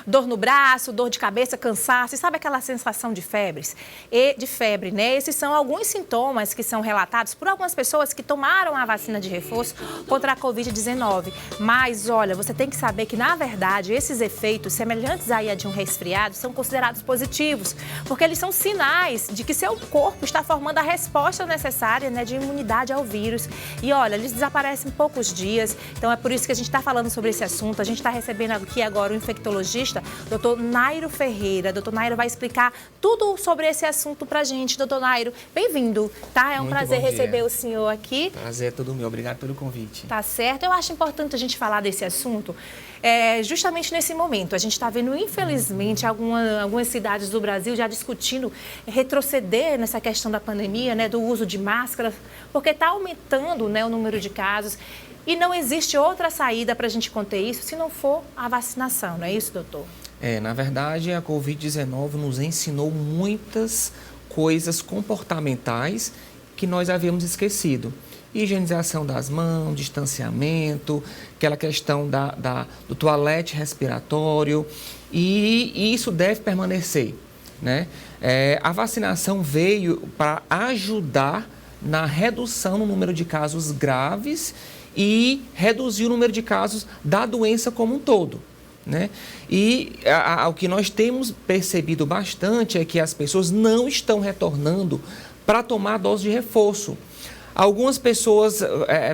dor no braço, dor de cabeça, cansaço, e sabe aquela sensação de febre, né? Esses são alguns sintomas que são relatados por algumas pessoas que tomaram a vacina de reforço contra a Covid-19. Mas, olha, você tem que saber que, na verdade, esses efeitos semelhantes aí a de um resfriado são considerados positivos, porque eles são sinais de que seu corpo está formando a resposta necessária, né, de imunidade ao vírus. E, olha, eles desaparecem em poucos dias, então é por isso que a gente está falando sobre esse assunto. A gente está recebendo aqui agora o infectologista, Dr. Nairo Ferreira. Dr. Nairo vai explicar tudo sobre esse assunto pra gente. Dr. Nairo, bem-vindo, tá? É um prazer receber o senhor aqui. Prazer é todo meu. Obrigado pelo convite. Tá certo. Eu acho importante a gente falar desse assunto justamente nesse momento. A gente está vendo, infelizmente, algumas cidades do Brasil já discutindo retroceder nessa questão da pandemia, né, do uso de máscara, porque está aumentando, né, o número de casos. E não existe outra saída para a gente conter isso se não for a vacinação, não é isso, doutor? Na verdade, a Covid-19 nos ensinou muitas coisas comportamentais que nós havíamos esquecido. Higienização das mãos, distanciamento, aquela questão do toalete respiratório, e isso deve permanecer, né? A vacinação veio para ajudar na redução no número de casos graves e reduzir o número de casos da doença como um todo, né? E o que nós temos percebido bastante é que as pessoas não estão retornando para tomar a dose de reforço. Algumas pessoas,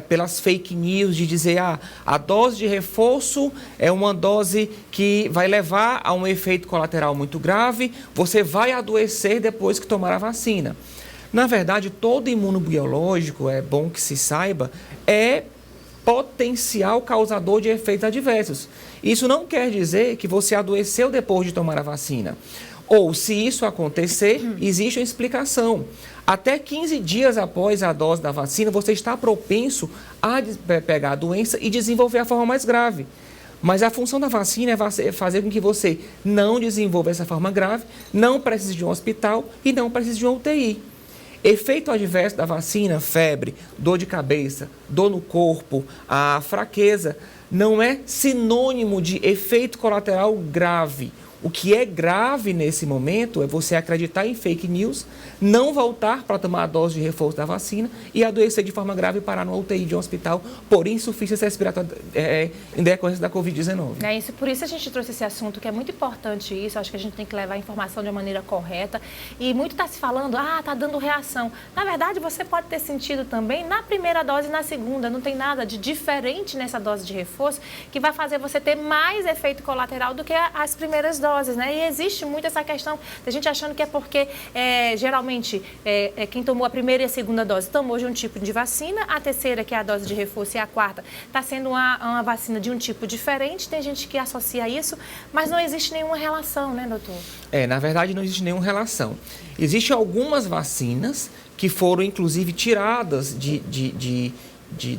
pelas fake news, de dizer a dose de reforço é uma dose que vai levar a um efeito colateral muito grave, você vai adoecer depois que tomar a vacina. Na verdade, todo imunobiológico, é bom que se saiba, é potencial causador de efeitos adversos. Isso não quer dizer que você adoeceu depois de tomar a vacina. Ou, se isso acontecer, existe uma explicação. Até 15 dias após a dose da vacina, você está propenso a pegar a doença e desenvolver a forma mais grave. Mas a função da vacina é fazer com que você não desenvolva essa forma grave, não precise de um hospital e não precise de uma UTI. Efeito adverso da vacina, febre, dor de cabeça, dor no corpo, a fraqueza, não é sinônimo de efeito colateral grave. O que é grave nesse momento é você acreditar em fake news, não voltar para tomar a dose de reforço da vacina e adoecer de forma grave e parar no UTI de um hospital por insuficiência respiratória em decorrência da Covid-19. É isso, por isso a gente trouxe esse assunto, que é muito importante isso. Acho que a gente tem que levar a informação de uma maneira correta. E muito está se falando, tá dando reação. Na verdade, você pode ter sentido também na primeira dose e na segunda. Não tem nada de diferente nessa dose de reforço que vai fazer você ter mais efeito colateral do que as primeiras doses, né? E existe muito essa questão da gente achando que é porque geralmente quem tomou a primeira e a segunda dose tomou de um tipo de vacina, a terceira, que é a dose de reforço, e a quarta está sendo uma vacina de um tipo diferente. Tem gente que associa isso, mas não existe nenhuma relação, né, doutor? Na verdade, não existe nenhuma relação. Existem algumas vacinas que foram, inclusive, tiradas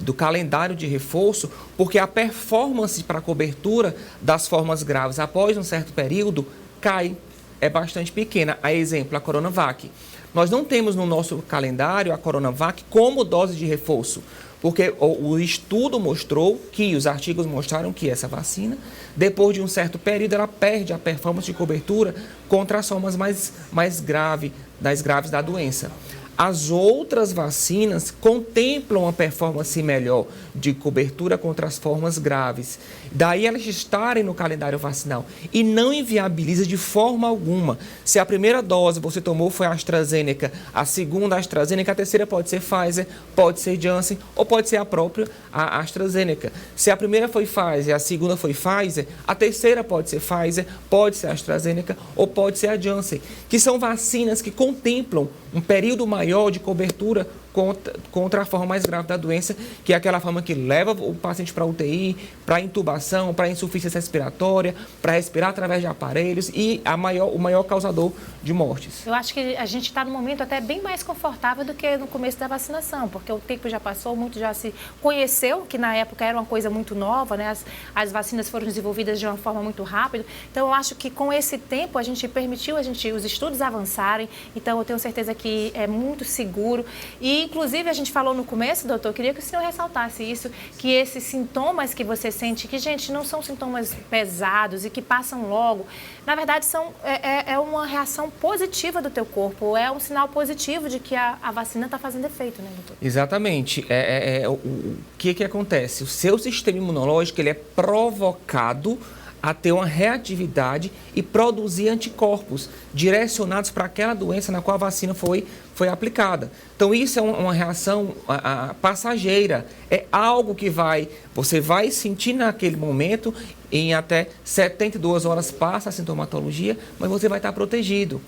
do calendário de reforço, porque a performance para a cobertura das formas graves após um certo período cai, é bastante pequena. A exemplo, a Coronavac. Nós não temos no nosso calendário a Coronavac como dose de reforço, porque o estudo mostrou que, os artigos mostraram que essa vacina, depois de um certo período, ela perde a performance de cobertura contra as formas mais graves, das graves da doença. As outras vacinas contemplam uma performance melhor de cobertura contra as formas graves. Daí elas estarem no calendário vacinal e não inviabiliza de forma alguma. Se a primeira dose você tomou foi a AstraZeneca, a segunda a AstraZeneca, a terceira pode ser Pfizer, pode ser Janssen ou pode ser a própria a AstraZeneca. Se a primeira foi Pfizer, a segunda foi Pfizer, a terceira pode ser Pfizer, pode ser a AstraZeneca ou pode ser a Janssen, que são vacinas que contemplam um período maior de cobertura contra a forma mais grave da doença, que é aquela forma que leva o paciente para UTI, para intubação, para insuficiência respiratória, para respirar através de aparelhos e o maior causador de mortes. Eu acho que a gente está num momento até bem mais confortável do que no começo da vacinação, porque o tempo já passou, muito já se conheceu, que na época era uma coisa muito nova, né? As vacinas foram desenvolvidas de uma forma muito rápida. Então, eu acho que com esse tempo a gente permitiu os estudos avançarem. Então, eu tenho certeza que é muito seguro. E inclusive, a gente falou no começo, doutor, queria que o senhor ressaltasse isso, que esses sintomas que você sente, que, gente, não são sintomas pesados e que passam logo, na verdade, é uma reação positiva do teu corpo, é um sinal positivo de que a vacina está fazendo efeito, né, doutor? Exatamente. O que acontece? O seu sistema imunológico ele é provocado a ter uma reatividade e produzir anticorpos direcionados para aquela doença na qual a vacina foi aplicada. Então, isso é uma reação passageira, é algo que você vai sentir naquele momento, em até 72 horas passa a sintomatologia, mas você vai estar protegido.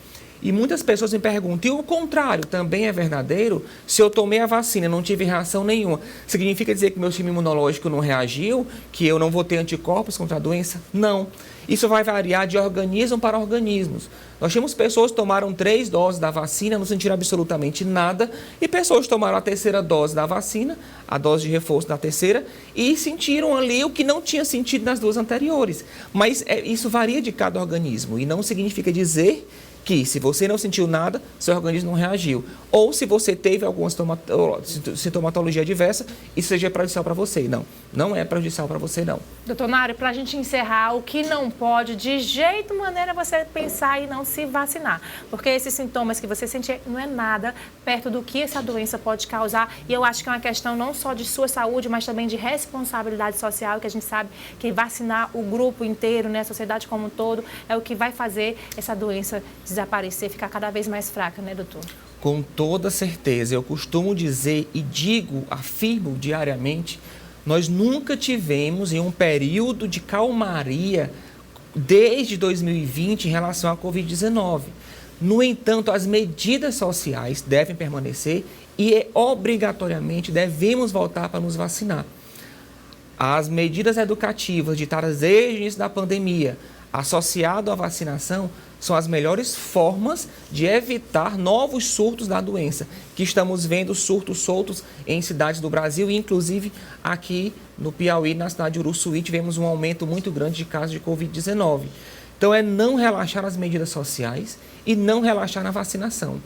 E muitas pessoas me perguntam, e o contrário também é verdadeiro? Se eu tomei a vacina e não tive reação nenhuma, significa dizer que meu sistema imunológico não reagiu? Que eu não vou ter anticorpos contra a doença? Não. Isso vai variar de organismo para organismos. Nós temos pessoas que tomaram 3 doses da vacina, não sentiram absolutamente nada, e pessoas que tomaram a 3ª dose da vacina, a dose de reforço da 3ª, e sentiram ali o que não tinha sentido nas 2 anteriores. Mas isso varia de cada organismo, e não significa dizer que se você não sentiu nada, seu organismo não reagiu. Ou se você teve alguma sintomatologia adversa, isso seja prejudicial para você. Não é prejudicial para você, não. Doutor Mário, para a gente encerrar, o que não pode, de jeito maneira, você pensar e não se vacinar. Porque esses sintomas que você sente não é nada perto do que essa doença pode causar. E eu acho que é uma questão não só de sua saúde, mas também de responsabilidade social, que a gente sabe que vacinar o grupo inteiro, né, a sociedade como um todo, é o que vai fazer essa doença desaparecer, ficar cada vez mais fraca, né, doutor? Com toda certeza. Eu costumo dizer e afirmo diariamente, nós nunca tivemos em um período de calmaria desde 2020 em relação à Covid-19. No entanto, as medidas sociais devem permanecer e obrigatoriamente devemos voltar para nos vacinar. As medidas educativas ditadas desde o início da pandemia, associado à vacinação, são as melhores formas de evitar novos surtos da doença, que estamos vendo surtos soltos em cidades do Brasil, e inclusive aqui no Piauí, na cidade de Uruçuí, tivemos um aumento muito grande de casos de Covid-19. Então, é não relaxar nas medidas sociais e não relaxar na vacinação.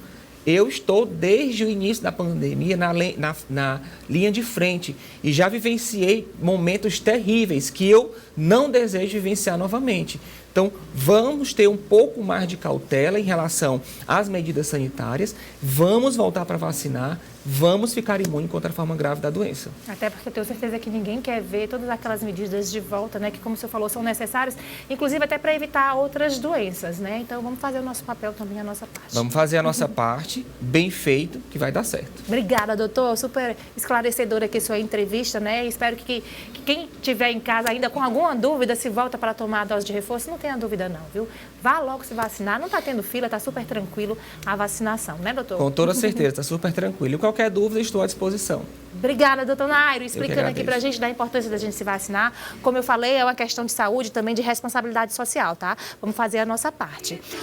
Eu estou, desde o início da pandemia, na linha de frente e já vivenciei momentos terríveis que eu não desejo vivenciar novamente. Então, vamos ter um pouco mais de cautela em relação às medidas sanitárias, vamos voltar para vacinar, vamos ficar imune contra a forma grave da doença. Até porque eu tenho certeza que ninguém quer ver todas aquelas medidas de volta, né, que, como o senhor falou, são necessárias, inclusive até para evitar outras doenças, né? Então, vamos fazer o nosso papel também, a nossa parte. Vamos fazer a nossa parte, bem feito, que vai dar certo. Obrigada, doutor. Super esclarecedora aqui sua entrevista, né? Espero que quem estiver em casa ainda com alguma dúvida se volta para tomar a dose de reforço, não tenha dúvida não, viu? Vá logo se vacinar, não está tendo fila, está super tranquilo a vacinação, né, doutor? Com toda certeza, está super tranquilo. E qualquer dúvida, estou à disposição. Obrigada, doutor Nairo, explicando aqui pra gente da importância da gente se vacinar. Como eu falei, é uma questão de saúde e também de responsabilidade social, tá? Vamos fazer a nossa parte.